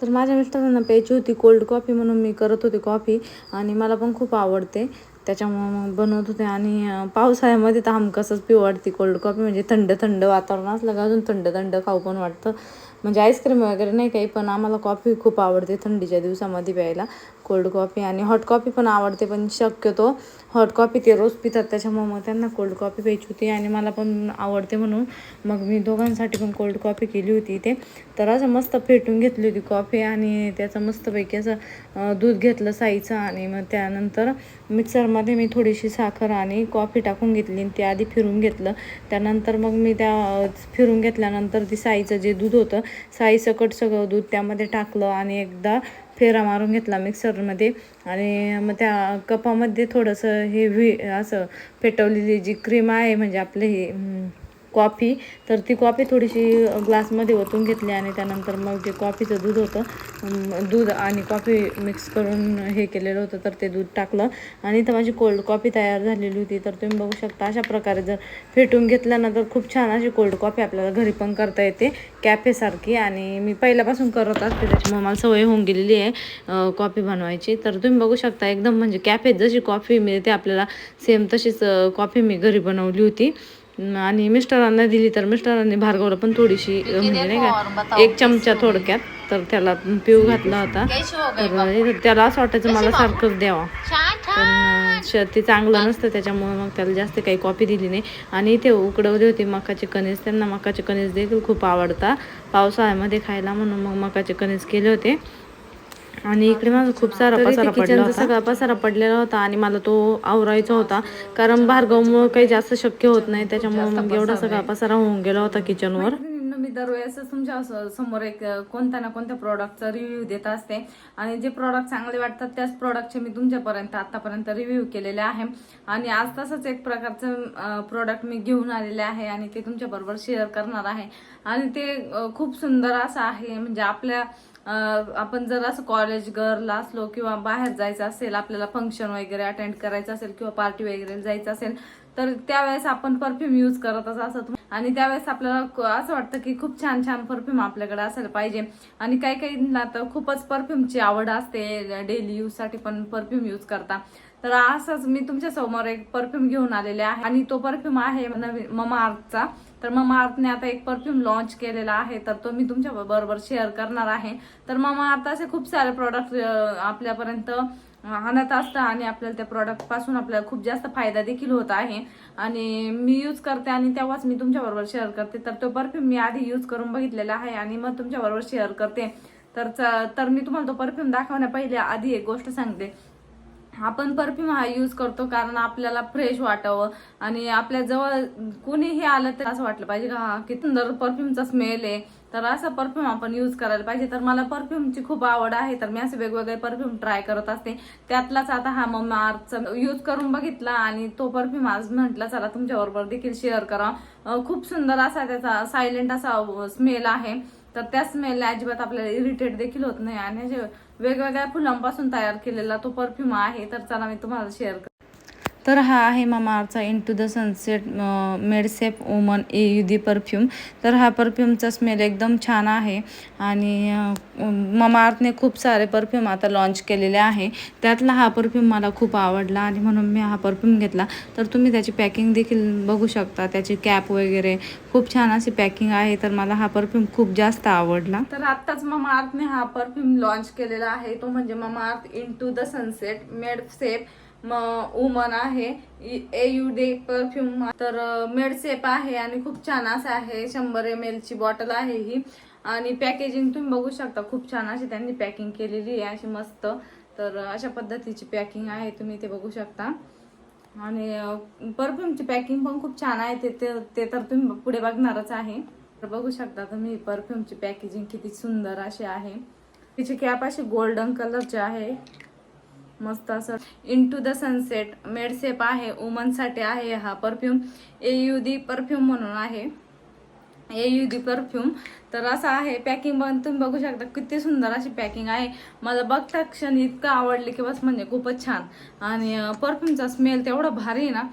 तर माझ्या मिस्टरांना प्यायची होती कोल्ड कॉफी, म्हणून मी करत होते कॉफी आणि मला पण खूप आवडते, त्याच्यामुळं मग बनवत होते. आणि पावसाळ्यामध्ये तर हमखासच पिऊ वाटते कोल्ड कॉफी, म्हणजे थंड थंड वातावरण असलं का अजून थंड थंड खाऊ पण वाटतं. म्हणजे आईस्क्रीम वगैरे नाही काही, पण आम्हाला कॉफी खूप आवडते थंडीच्या दिवसामध्ये प्यायला, कोल्ड कॉफी. आणि हॉट कॉफी पण आवडते, पण शक्यतो हॉट कॉफी ते रोज पितात, त्याच्यामुळे मग त्यांना कोल्ड कॉफी प्यायची होती आणि मला पण आवडते म्हणून मग मी दोघांसाठी पण कोल्ड कॉफी केली होती इथे. तर असं मस्त फेटून घेतली होती कॉफी आणि त्याचं मस्तपैकी असं दूध घेतलं साईचं, आणि मग त्यानंतर मिक्सरमध्ये मी थोडीशी साखर आणि कॉफी टाकून घेतली आणि ते आधी फिरून घेतलं. त्यानंतर मग मी त्या फिरून घेतल्यानंतर ती साईचं जे दूध होतं, साईसकट सगळं दूध त्यामध्ये टाकलं आणि एकदा फेरा मारून घेतला मिक्सरमध्ये. आणि मग त्या कपामध्ये थोडंसं हे असं फेटवलेली जी क्रीम आहे, म्हणजे आपले हे कॉफी, तर ती कॉफी थोडीशी ग्लासमध्ये ओतून घेतली आणि त्यानंतर मग जे कॉफीचं दूध होतं, दूध आणि कॉफी मिक्स करून हे केलेलं होतं, तर ते दूध टाकलं आणि इथं माझी कोल्ड कॉफी तयार झालेली होती. तर तुम्ही बघू शकता अशा प्रकारे जर फेटून घेतल्यानंतर खूप छान अशी कोल्ड कॉफी आपल्याला घरी पण करता येते कॅफेसारखी. आणि मी पहिल्यापासून करत असते, त्याच्यामुळे मला सवय होऊन गेलेली आहे कॉफी बनवायची. तर तुम्ही बघू शकता एकदम म्हणजे कॅफेत जशी कॉफी मिळते आपल्याला, सेम तशीच कॉफी मी घरी बनवली होती आणि मिस्टरांना दिली. तर मिस्टरांनी भार्गवला पण थोडीशी म्हणजे नाही का 1 चमचा थोडक्यात तर त्याला पिऊ घातला होता. तर त्याला असं वाटायचं मला सारखंच द्यावा, पण ते चांगलं नसतं, त्याच्यामुळे मग त्याला जास्त काही कॉफी दिली नाही. आणि इथे उकडवली होती मकाचे कणीस, त्यांना मकाचे कणीस देखील खूप आवडतात पावसाळ्यामध्ये खायला, म्हणून मग मकाचे कणीस केले होते. आणि इकडे माझा खूप सारा पसारा पडला होता, सगळा पसारा पडलेला होता आणि मला तो आवरायचा होता, कारण भार्गवमुळे काही जास्त शक्य होत नाही, त्याच्यामुळे मग एवढा सगळा पसारा होऊन गेला होता किचनवर. मी दरवेळेस तुमच्या समोर एक कोणत्या ना कोणत्या प्रॉडक्टचा रिव्ह्यू देत असते आणि जे प्रॉडक्ट चांगले वाटतात त्याच प्रॉडक्टचे मी तुमच्यापर्यंत आतापर्यंत रिव्ह्यू केलेले आहे. आणि आज तसंच एक प्रकारचं प्रॉडक्ट मी घेऊन आलेले आहे आणि ते तुमच्याबरोबर शेअर करणार आहे. आणि ते खूप सुंदर असं आहे, म्हणजे आपल्या आपण जर असं कॉलेज गर्ल असलो किंवा बाहेर जायचं असेल, आपल्याला फंक्शन वगैरे अटेंड करायचं असेल किंवा पार्टी वगैरे जायचं असेल, तर त्यावेळेस आपण परफ्यूम यूज करतच असतो आणि त्यावेळेस आपल्याला असं वाटतं की खूप छान छान परफ्यूम आपल्याकडे असायला पाहिजे. आणि काही काहींना तर खूपच परफ्यूमची आवड असते, डेली यूजसाठी पण परफ्यूम यूज करता. तर असंच मी तुमच्या समोर एक परफ्यूम घेऊन आलेले आहे आणि तो परफ्यूम आहे नवीन ममाअर्थचा. तर ममाअर्थने आता एक परफ्यूम लॉन्च केलेला आहे, तर तो मी तुमच्या बरोबर शेअर करणार आहे. तर ममाअर्थ असे खूप सारे प्रॉडक्ट आपल्यापर्यंत आणत असतं आणि आपल्याला त्या प्रॉडक्ट पासून आपल्याला खूप जास्त फायदा देखील होत आहे. आणि मी यूज करते आणि तेव्हाच मी तुमच्याबरोबर शेअर करते. तर तो परफ्यूम मी आधी यूज करून बघितलेला आहे आणि मग तुमच्याबरोबर शेअर करते. तर मी तुम्हाला तो परफ्यूम दाखवण्या पहिले आधी एक गोष्ट सांगते. आपण परफ्यूम हा यूज करतो कारण आपल्याला फ्रेश वाटावं आणि आपल्या जवळ कोणीही आलं तर असं वाटलं पाहिजे का किती सुंदर परफ्यूमचा स्मेल आहे, तर असा परफ्यूम आपण यूज करायला पाहिजे. तर मला परफ्यूमची खूप आवड आहे, तर मी असे वेगवेगळे परफ्यूम ट्राय करत असते. त्यातलाच आता हा ममाअर्थचा यूज करून बघितला आणि तो परफ्यूम आज म्हटलं चला तुमच्याबरोबर देखील शेअर करा. खूप सुंदर असा त्याचा सायलेंट असा स्मेल आहे, तर त्या स्मेलने अजिबात आपल्याला इरिटेट देखील होत नाही. आणि वेगवेगळ्या फुलांपासून तयार केलेला तो परफ्यूम आहे. तर चला मी तुम्हाला शेअर करते. तर हा आहे ममाअर्थचा into the sunset made safe woman AUD perfume. तर हा परफ्यूमचा स्मेल एकदम छान आहे आणि ममाअर्थने खूप सारे परफ्यूम आता लॉन्च केलेले आहे, त्यातला हा परफ्यूम मला खूप आवडला आणि म्हणून मी हा परफ्यूम घेतला. तर तुम्ही त्याची पॅकिंग देखील बघू शकता, त्याची कॅप वगैरे खूप छान अशी पॅकिंग आहे. तर मला हा परफ्यूम खूप जास्त आवडला. तर आत्ताच ममाअर्थने हा परफ्यूम लॉन्च केलेला आहे, तो म्हणजे Mamaearth into the sunset made safe woman आहे AUD परफ्यूम. तर मेडसेफ आहे आणि खूप छान असं आहे, 100 ml ची बॉटल आहे ही. आणि पॅकेजिंग तुम्ही बघू शकता, खूप छान अशी त्यांनी पॅकिंग केलेली आहे अशी मस्त. तर अशा पद्धतीची पॅकिंग आहे, तुम्ही ते बघू शकता. आणि परफ्यूमची पॅकिंग पण खूप छान आहे, ते तर तुम्ही पुढे बघणारच आहे. तर बघू शकता तुम्ही परफ्यूमची पॅकेजिंग किती सुंदर अशी आहे. तिची कॅप अशी गोल्डन कलरची आहे, मस्त असं. इनटू द सनसेट मेडसेफ आहे, वुमन साठी आहे हा परफ्यूम. AUD परफ्यूम म्हणून आहे, AUD परफ्यूम. तर असं आहे पॅकिंग, पण तुम्ही बघू शकता किती सुंदर अशी पॅकिंग आहे. मला बघता क्षणी इतकं आवडली की बस, म्हणजे खूपच छान. आणि परफ्यूमचा स्मेल तेवढा भारी ना.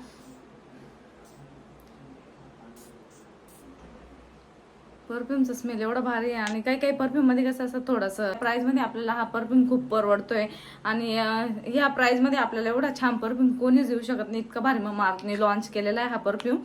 परफ्यूमचा स्मेल एवढा भारी आहे आणि काही काही परफ्यूममध्ये कसं असं थोडंसं प्राईजमध्ये आपल्याला हा परफ्यूम खूप परवडतोय आणि ह्या प्राईजमध्ये आपल्याला एवढा छान परफ्यूम कोणीच देऊ शकत नाही. इतका भारी मार्कने लॉन्च केलेला आहे हा परफ्यूम.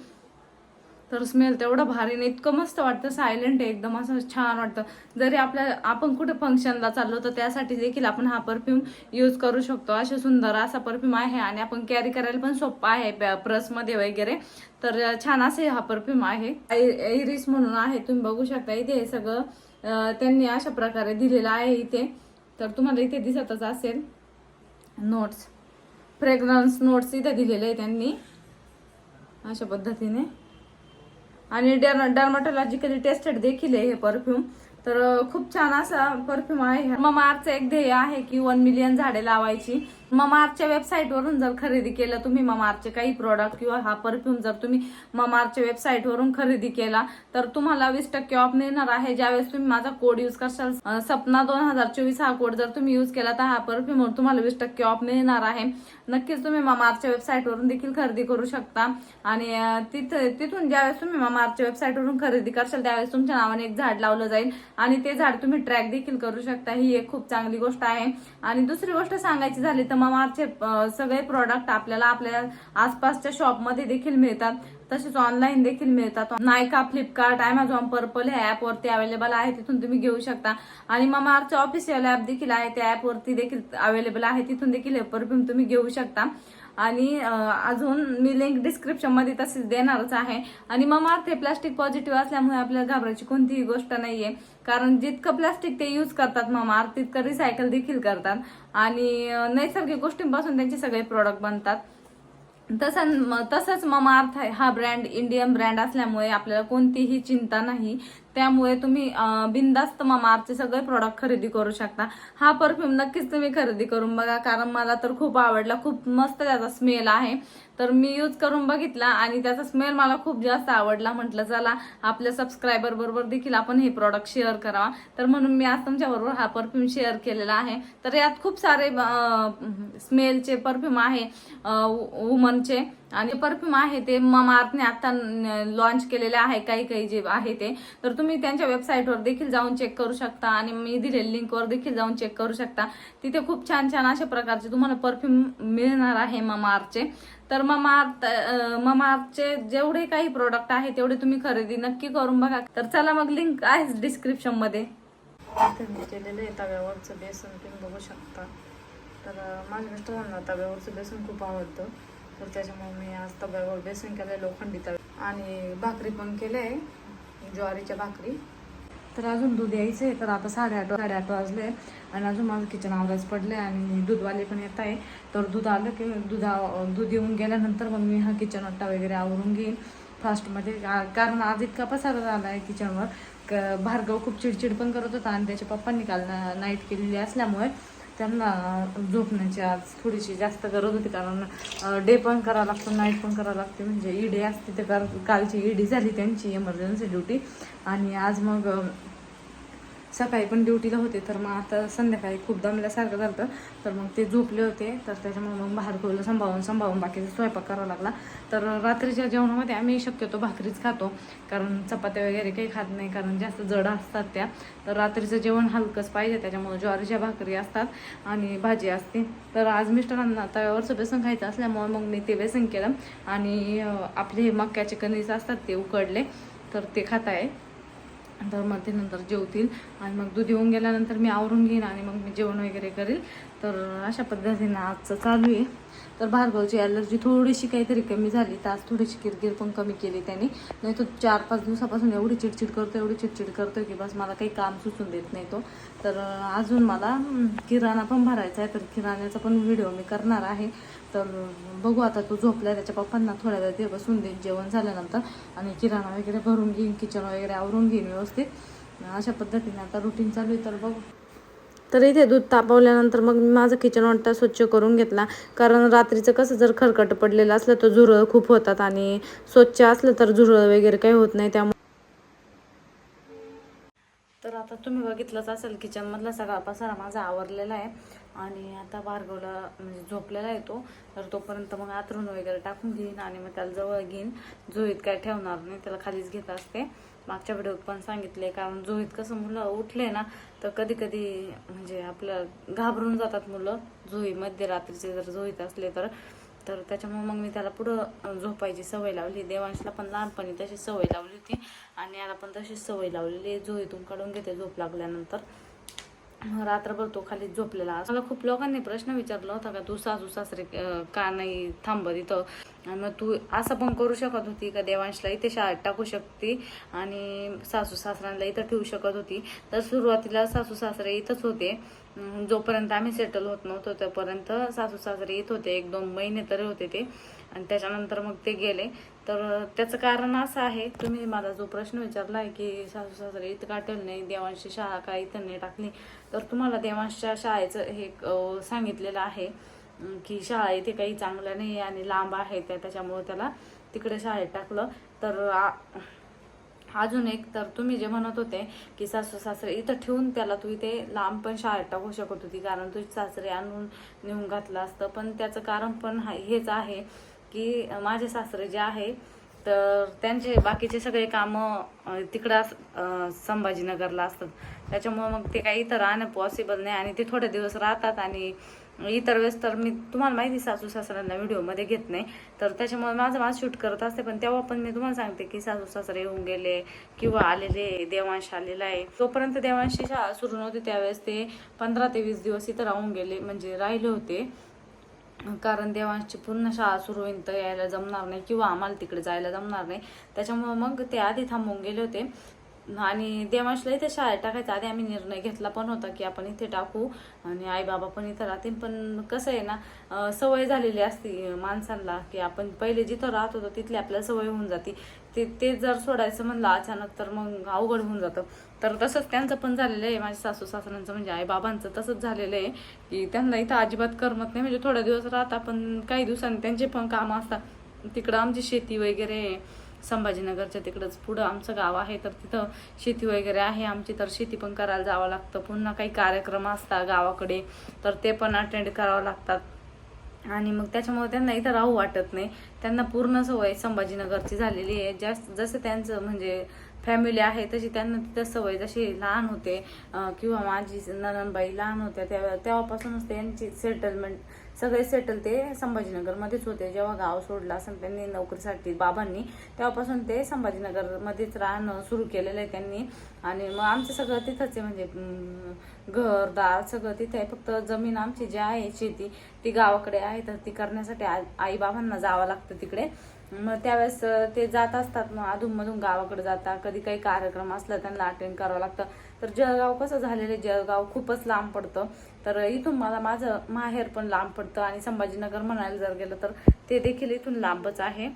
तर स्मेल तेवढं भारी नाही, इतकं मस्त वाटतं, सायलेंट आहे एकदम, असं छान वाटतं. जरी आपण कुठे फंक्शनला चाललो तर त्यासाठी देखील आपण हा परफ्यूम यूज करू शकतो. असे सुंदर असा परफ्यूम आहे आणि आपण कॅरी करायला पण सोपा आहे पर्समध्ये वगैरे. तर छान असे हा परफ्यूम आहे. आयरिस म्हणून आहे, तुम्ही बघू शकता इथे हे सगळं त्यांनी अशा प्रकारे दिलेलं आहे इथे. तर तुम्हाला इथे दिसतच असेल नोट्स, फ्रेग्रन्स नोट्स इथे दिलेले आहे त्यांनी अशा पद्धतीने. आणि डर्माटॉलॉजिकली टेस्टेड देखील आहे हे परफ्यूम. तर खूप छान असा परफ्यूम आहे. ममाअर्थचं एक ध्येय आहे की 1 मिलियन झाडे लावायची. ममाअर्थच्या वेबसाईटवरून जर खरेदी केलं तुम्ही ममाअर्थचे काही प्रोडक्ट किंवा हा परफ्यूम जर तुम्ही ममाअर्थच्या वेबसाईटवरून खरेदी केला तर तुम्हाला 20% ऑफ मिळणार आहे. ज्यावेळेस तुम्ही माझा कोड यूज करशाल सपना 2024 हा कोड जर तुम्ही यूज केला तर हा परफ्यूमवर तुम्हाला 20% ऑफ मिळणार आहे. नक्कीच तुम्ही ममाअर्थच्या वेबसाईटवरून देखील खरेदी करू शकता. आणि तिथून ज्यावेळेस तुम्ही ममाअर्थच्या वेबसाईटवरून खरेदी करशाल त्यावेळेस तुमच्या नावाने एक झाड लावलं जाईल आणि ते झाड तुम्ही ट्रॅक देखील करू शकता. ही एक खूप चांगली गोष्ट आहे. आणि दुसरी गोष्ट सांगायची झाली तर ममाअर्थचे सगळे प्रोडक्ट आपल्याला आपल्या आसपासच्या शॉपमध्ये देखील मिळतात, तसेच ऑनलाईन देखील मिळतात. नायका, फ्लिपकार्ट, अमेझॉन, पर्पल हे ऍप वरती अवेलेबल आहे, तिथून तुम्ही घेऊ शकता. आणि ममाअर्थचे ऑफिशियल ऍप देखील आहे, त्या ऍप वरती देखील अवेलेबल आहे, तिथून देखील हे परफ्यूम तुम्ही घेऊ शकता. आणि अजून मी लिंक डिस्क्रिप्शन मध्ये तसेच देणारच आहे. आणि ममाअर्थ हे प्लास्टिक पॉझिटिव्ह असल्यामुळे आपल्याला घाबरायची कोणतीही गोष्ट नाहीये, कारण जितकं प्लास्टिक ते यूज करतात ममाअर्थ तितकं रिसायकल देखील करतात आणि नैसर्गिक गोष्टींपासून त्यांचे सगळे प्रोडक्ट बनतात. तसंच ममाअर्थ हा ब्रँड इंडियन ब्रँड असल्यामुळे आपल्याला कोणतीही चिंता नाही. त्यामुळे तुम्ही बिनधास्त ममाअर्थचे सगळे प्रोडक्ट खरेदी करू शकता. हा परफ्यूम नक्कीच तुम्ही खरेदी करून बघा, कारण मला तर खूप आवडला, खूप मस्त त्याचा स्मेल आहे. तर मी यूज करून बघितला आणि त्याचा स्मेल मला खूप जास्त आवडला. म्हटलं चला आपल्या सबस्क्रायबर बरोबर देखील आपण हे प्रोडक्ट शेअर करावा, तर म्हणून मी आज तुमच्या बरोबर हा परफ्यूम शेअर केलेला आहे. तर यात खूप सारे स्मेलचे परफ्यूम आहे वुमनचे, आणि परफ्यूम आहे ते ममाअर्थने आता लॉन्च केलेले आहे काही काही जे आहे ते. तर तुम्ही त्यांच्या वेबसाईटवर देखील जाऊन चेक करू शकता आणि मी दिलेल्या लिंकवर देखील जाऊन चेक करू शकता. तिथे खूप छान छान अशा प्रकारचे तुम्हाला परफ्यूम मिळणार आहे ममाअर्थचे. तर ममाअर्थचे जेवढे काही प्रोडक्ट आहे तेवढे तुम्ही खरेदी नक्की करून बघा. तर चला मग लिंक आहे डिस्क्रिप्शन मध्ये. मी केलेलं आहे तव्यावरचं बेसन, तुम्ही बघू शकता. तर माझ्या मिस्टरांना तव्यावरचं बेसन खूप आवडतं, तर त्याच्यामुळे मी आज तव्यावर बेसन केलंय, लोखंडी तव्या. आणि भाकरी पण केले, ज्वारीच्या भाकरी. तर अजून दूध यायचं आहे, तर आता 8:30 वाजले आणि अजून माझं किचन आवरायचं पडले आणि दूधवाले पण येत आहे. तर दूध आलं की दूध येऊन गेल्यानंतर मग मी हा किचन ओटा वगैरे आवरून घेईन फास्टमध्ये, कारण आज इतका पसारा झाला आहे किचनवर. भार्गव खूप चिडचिड पण करत होता आणि त्याच्या पप्पांनी काल नाईट केलेली असल्यामुळे त्यांना झोपण्याची आज थोडीशी जास्त गरज होती, कारण डे पण करावं लागतं, नाईट पण करावं लागते. म्हणजे ईडी असते, तर कालची ईडी झाली त्यांची इमर्जन्सी ड्युटी, आणि आज मग सकाळी पण ड्युटीला होते. तर मग आता संध्याकाळी खूप दमल्यासारखं झालं, तर मग ते झोपले होते. तर त्याच्यामुळे मग भार्गवला सांभाळून बाकीचा स्वयंपाक करावा लागला. तर रात्रीच्या जेवणामध्ये आम्ही शक्यतो भाकरीच खातो, कारण चपात्या वगैरे काही खात नाही, कारण जास्त जड असतात त्या. तर रात्रीचं जेवण हलकंच पाहिजे, त्याच्यामुळे ज्वारीच्या भाकरी असतात आणि भाजी असते. तर आज मिस्टरांना तव्यावरचं बेसन खायचं असल्यामुळे मग मी ते बेसन केलं आणि आपले मक्याचे कणीस असतात ते उकडले, तर ते खात आहे. तर मग ते नंतर जेवतील आणि मग दूध येऊन गेल्यानंतर मी आवरून घेईन आणि मग मी जेवण वगैरे करेल. तर अशा पद्धतीने आजचं चालू आहे. तर भार्गवची ॲलर्जी थोडीशी काहीतरी कमी झाली, तर आज थोडीशी किरकिर पण कमी केली त्याने. नाही तो 4-5 दिवसापासून एवढी चिडचिड करतोय की बस मला काही काम सुचून देत नाही तो. तर अजून मला किराणा पण भरायचा आहे, तर किराण्याचा पण व्हिडिओ मी करणार आहे. तर बघू आता, तो झोपला, त्याच्या पप्पांना थोड्या वेळ ते बसून देईन जेवण झाल्यानंतर आणि किराणा वगैरे भरून घेईन, किचन वगैरे आवरून घेईन व्यवस्थित. अशा पद्धतीने आता रुटीन चालू आहे. तर बघू. तर इथे दूध तापवल्यानंतर मग मी माझं किचन ओटा स्वच्छ करून घेतला, कारण रात्रीचं कसं जर खरकट पडलेलं असलं तर झुरळ खूप होतात आणि स्वच्छ असलं तर झुरळ वगैरे काही होत नाही. त्यामुळे तर आता तुम्ही बघितलंच असेल किचनमधला सगळा पसारा माझा आवरलेला आहे आणि आता भार्गवला म्हणजे झोपलेला आहे तो. तर तोपर्यंत मग आतरून वगैरे टाकून घेईन आणि मग त्याला जवळ घेईन. झोळीत काय ठेवणार नाही, त्याला खालीच घेत असते. मागच्या व्हिडिओत पण सांगितले, कारण झोळीत कसं मुलं उठले ना तर कधी कधी म्हणजे आपलं घाबरून जातात मुलं झोळीमध्ये, रात्रीचे जर झोळीत असले तर त्याच्यामुळे मग मी त्याला पुढं झोपायची सवय लावली. देवांशला पण लहानपणी तशी सवय लावली होती आणि याला पण तशीच सवय लावलेली. झोळीतून काढून घेते झोप लागल्यानंतर, रात्रभर तो खाली झोपलेला. मला खूप लोकांनी प्रश्न विचारला होता का तू सासू सासरे का नाही थांबत इथं, आणि मग तू असं पण करू शकत होती का देवांशला इथे शाळेत टाकू शकते आणि सासू सासऱ्यांना इथं ठेवू शकत होती. तर सुरुवातीला सासू सासरे इथंच होते, जोपर्यंत आम्ही सेटल होत नव्हतो तोपर्यंत सासू सासरे येत होते, 1-2 महिने तरी होते ते, आणि त्याच्यानंतर मग ते गेले. तर त्याचं कारण असं आहे, तुम्ही मला जो प्रश्न विचारला आहे की सासू सासरे इथं का ठेवलं नाही, देवांशी शाळा का इथं नाही टाकली, तर तुम्हाला देवांशच्या शाळेचं हे सांगितलेलं आहे की शाळा इथे काही चांगलं नाही आणि लांब आहे, त्याच्यामुळे त्याला तिकडे शाळेत टाकलं. तर अजून एक, तर तुम्ही जे म्हणत होते की सासू सासरे इथं ठेवून त्याला तू इथे लांब पण शाळेत टाकू शकत होती, कारण तुझे सासरे आणून नेऊन घातलं असतं. पण त्याचं कारण पण हेच आहे की माझे सासरे जे आहे तर त्यांचे बाकीचे सगळे कामं तिकडं संभाजीनगरला असतात, त्याच्यामुळे मग ते काही इथं राहणं पॉसिबल नाही आणि ते थोडे दिवस राहतात. आणि इतर वेळेस तर मी तुम्हाला माहिती सासू सासऱ्यांना व्हिडिओमध्ये घेत नाही, तर त्याच्यामुळे माझं शूट करत असते. पण तेव्हा पण मी तुम्हाला सांगते की सासू सासरे येऊन गेले किंवा आलेले, देवांश आलेला आहे. तोपर्यंत देवांशची शाळा सुरू नव्हती त्यावेळेस ते 15 ते 20 दिवस इथं राहून गेले, म्हणजे राहिले होते, कारण देवांशची पूर्ण शाळा सुरू होईन तर यायला जमणार नाही किंवा आम्हाला तिकडे जायला जमणार नाही, त्याच्यामुळे मग ते आधी थांबून गेले होते. आणि देवांशला इथे शाळेत टाकायचा आधी आम्ही निर्णय घेतला पण होता की आपण इथे टाकू आणि आई बाबा पण इथं राहतील. पण कसं आहे ना, सवय झालेली असते माणसांना की आपण पहिले जिथं राहत होतो तिथली आपल्याला सवय होऊन जाते, ते जर सोडायचं म्हणलं अचानक तर मग अवघड होऊन जातं. तर तसंच त्यांचं पण झालेलं आहे, माझ्या सासू सासऱ्यांचं म्हणजे आई बाबांचं तसंच झालेलं आहे की त्यांना इथं अजिबात करमत नाही. म्हणजे थोड्या दिवस राहतात पण काही दिवसांनी त्यांचे पण कामं असतात. तिकडं आमची शेती वगैरे संभाजीनगरच्या तिकडंच पुढं आमचं गाव आहे, तर तिथं शेती वगैरे आहे आमची, तर शेती पण करायला जावं लागतं. पुन्हा काही कार्यक्रम असतात गावाकडे तर ते पण अटेंड करावं लागतात. आणि मग त्याच्यामुळे त्यांना इथं राहू वाटत नाही. त्यांना पूर्ण सवय संभाजीनगरची झालेली आहे. जसं त्यांचं म्हणजे फॅमिली आहे तशी त्यांना तिथं सवय, जशी लहान होते किंवा माझी ननंदबाई लहान होत्या तेव्हापासूनच त्यांची सेटलमेंट सगळे सेटल ते संभाजीनगरमध्येच होते. जेव्हा गाव सोडलं असं त्यांनी नोकरीसाठी बाबांनी, तेव्हापासून ते संभाजीनगरमध्येच राहणं सुरू केलेलं आहे त्यांनी. आणि मग आमचं सगळं तिथंच आहे, म्हणजे घरदार सगळं तिथे आहे. फक्त जमीन आमची जी आहे शेती ती गावाकडे आहे, तर ती करण्यासाठी आई बाबांना जावं लागतं तिकडे. मग त्यावेळेस ते जात असतात, मग अधूनमधून गावाकडे जातात. कधी काही कार्यक्रम असला त्यांना अटेंड करावं लागतं. तर जळगाव कसं झालेलं, जळगाव खूपच लांब पडतं, तर इथून माझं माहेर पण लांब पडतं आणि संभाजीनगर म्हणायला जर गेलं तर ते देखील इथून लांबच आहे.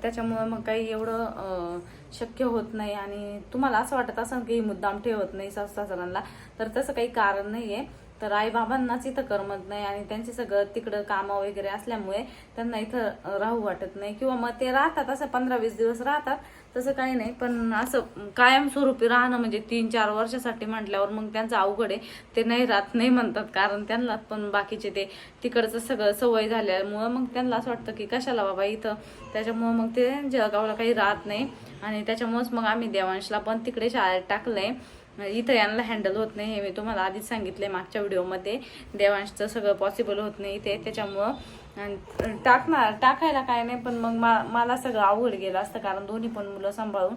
त्याच्यामुळं मग काही एवढं शक्य होत नाही. आणि तुम्हाला असं वाटत असं की मुद्दाम ठेवत नाही सासू सासऱ्यांना, तर तसं काही कारण नाही आहे. तर आई बाबांनाच इथं करमत नाही आणि त्यांचे सगळं तिकडं कामं वगैरे असल्यामुळे त्यांना इथं राहू वाटत नाही. किंवा मग ते राहतात असं 15-20 दिवस राहतात, तसं काही नाही. पण असं कायमस्वरूपी राहणं म्हणजे 3-4 वर्षासाठी म्हटल्यावर मग त्यांचं अवघड आहे. ते नाही राहत नाही म्हणतात, कारण त्यांना पण बाकीचे ते तिकडचं सगळं सवय झाल्यामुळं मग त्यांना असं वाटतं की कशाला बाबा इथं, त्याच्यामुळं मग ते जळगावला काही राहत नाही. आणि त्याच्यामुळंच मग आम्ही देवांशला पण तिकडे शाळेत टाकलंय. इथं यांना हँडल होत नाही, हे मी तुम्हाला आधीच सांगितले मागच्या व्हिडिओमध्ये. देवांशचं सगळं पॉसिबल होत नाही इथे, त्याच्यामुळं टाकायला काय नाही, पण मग मला सगळं अवघड गेलं असतं, कारण दोन्ही पण मुलं सांभाळून.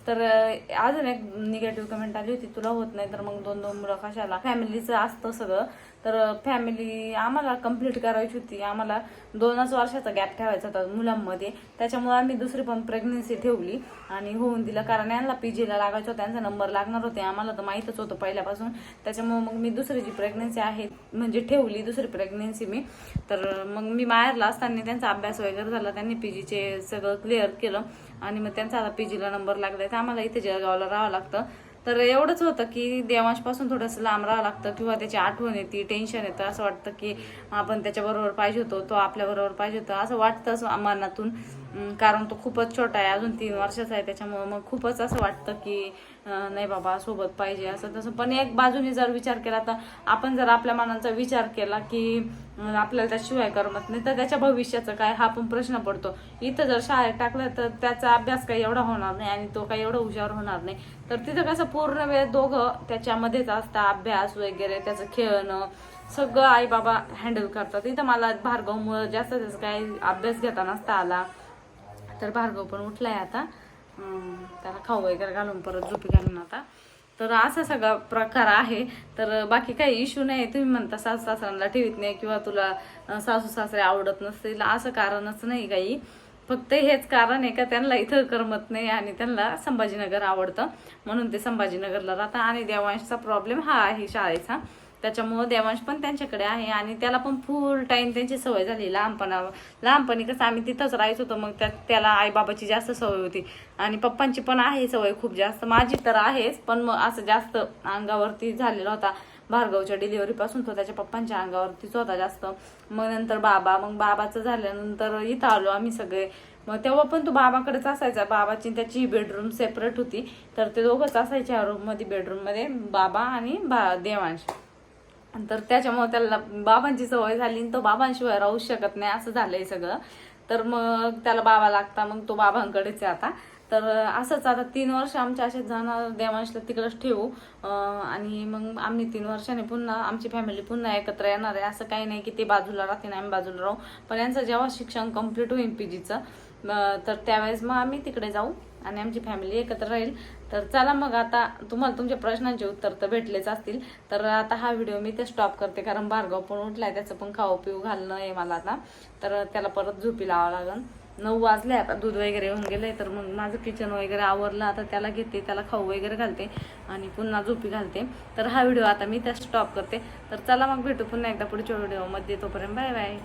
तर अजून एक निगेटिव्ह कमेंट आली होती, तुला होत नाही तर मग 2-2 मुलं कशाला. फॅमिलीचं असतं सगळं, तर फॅमिली आम्हाला कंप्लीट करायची होती. आम्हाला 2च वर्षाचा गॅप ठेवायचा होता मुलांमध्ये, त्याच्यामुळे आम्ही दुसरी पण प्रेग्नन्सी ठेवली आणि होऊन दिलं. कारण यांना PGला लागायचं होतं, त्यांचा नंबर लागणार होते, आम्हाला तर माहीतच होतं पहिल्यापासून. त्याच्यामुळे मग मी दुसरी जी प्रेग्नन्सी आहे म्हणजे ठेवली, दुसरी प्रेग्नन्सी मी. तर मग मी माहेरला असताना त्यांचा अभ्यास वगैरे झाला, त्यांनी PGचे सगळं क्लिअर केलं आणि मग त्यांचा आता PGला नंबर लागला, तर आम्हाला इथे जळगावला राहावं लागतं. तर एवढंच होतं की देवांशपासून थोडंसं लांब राहावं लागतं किंवा त्याची आठवण येते, टेन्शन येतं. असं वाटतं की आपण त्याच्याबरोबर पाहिजे होतो, तो आपल्याबरोबर पाहिजे होता, असं वाटतं मनातून. कारण तो खूपच छोटा आहे, अजून 3 वर्षाचा आहे, त्याच्यामुळं मग खूपच असं वाटतं की नाही बाबा सोबत पाहिजे असं तसं. पण एक बाजूने जर विचार केला तर आपण जर आपल्या मनाचा विचार केला की आपल्याला त्याशिवाय करमत नाही, तर त्याच्या भविष्याचं काय हा पण प्रश्न पडतो. इथं जर शाळेत टाकलं तर त्याचा अभ्यास काही एवढा होणार नाही आणि तो काही एवढा हुशार होणार नाही. तर तिथं कसं पूर्ण वेळ दोघं त्याच्यामध्येच असतात, अभ्यास वगैरे त्याचं खेळणं सगळं आई बाबा हँडल करतात. इथं मला भार्गवमुळं जास्त त्याचा काही अभ्यास घेता नसता आला. तर भार्गव पण उठलाय आता, त्याला खाऊ वगैरे घालून परत झोपी घालून आता. तर असा सगळा प्रकार आहे. तर बाकी काही इश्यू नाही. तुम्ही म्हणता सासू सासऱ्यांना ठेवीत नाही किंवा तुला सासू सासरे आवडत नसतील, असं कारणच नाही काही. फक्त हेच कारण आहे का त्यांना इथं करमत नाही आणि त्यांना संभाजीनगर आवडतं म्हणून ते संभाजीनगरला राहतात. आणि देवांशचा प्रॉब्लेम हा आहे शाळेचा, त्याच्यामुळं देवांश पण त्यांच्याकडे आहे आणि त्याला पण फुल टाईम त्यांची सवय झाली. लहानपणी कसं आम्ही तिथंच राहायचो होतो, मग त्याला आईबाबाची जास्त सवय होती आणि पप्पांची पण आहे सवय खूप जास्त. माझी तर आहेच, पण मग असं जास्त अंगावरती झालेला होता. भार्गवच्या डिलिव्हरीपासून तो त्याच्या पप्पांच्या अंगावरतीच होता जास्त. मग नंतर मग बाबाचं झाल्यानंतर इथं आलो आम्ही सगळे. मग तेव्हा पण तो बाबाकडेच असायचा. बाबाची त्याची बेडरूम सेपरेट होती, तर ते दोघंच असायच्या रूममध्ये, बेडरूममध्ये बाबा आणि देवांश. तर त्याच्यामुळे त्याला बाबांची सवय झाली आणि तो बाबांशिवाय राहू शकत नाही असं झालंय सगळं. तर मग त्याला बाबा लागता, मग तो बाबांकडेच आहे आता. तर असंच आता 3 वर्ष आमच्या असेच जाणार. देवांशला तिकडंच ठेवू आणि मग आम्ही 3 वर्षांनी पुन्हा आमची फॅमिली पुन्हा एकत्र येणार आहे. असं काही नाही की ते बाजूला राहतील आम्ही बाजूला राहू, पण यांचं जेव्हा शिक्षण कम्प्लीट होईल PGचं तर त्यावेळेस मग आम्ही तिकडे जाऊ आणि आमची फॅमिली एकत्र राहील. तर चला मग आता तुम्हाला तुमच्या प्रश्नांचे उत्तर तर भेटलेच असतील. तर आता हा व्हिडिओ मी ते स्टॉप करते, कारण भार्गव पण उठलाय, त्याचं पण खाऊ पिऊ घालणं आहे मला आता. तर त्याला परत झोपी लावावं लागेल. 9 वाजले आता, दूध वगैरे होऊन गेलंय. तर मग माझं किचन वगैरे आवरलं, आता त्याला घेते, त्याला खाऊ वगैरे घालते आणि पुन्हा झोपी घालते. तर हा व्हिडिओ आता मी त्या स्टॉप करते. तर चला मग भेटू पुन्हा एकदा पुढच्या व्हिडिओमध्ये. तोपर्यंत बाय बाय.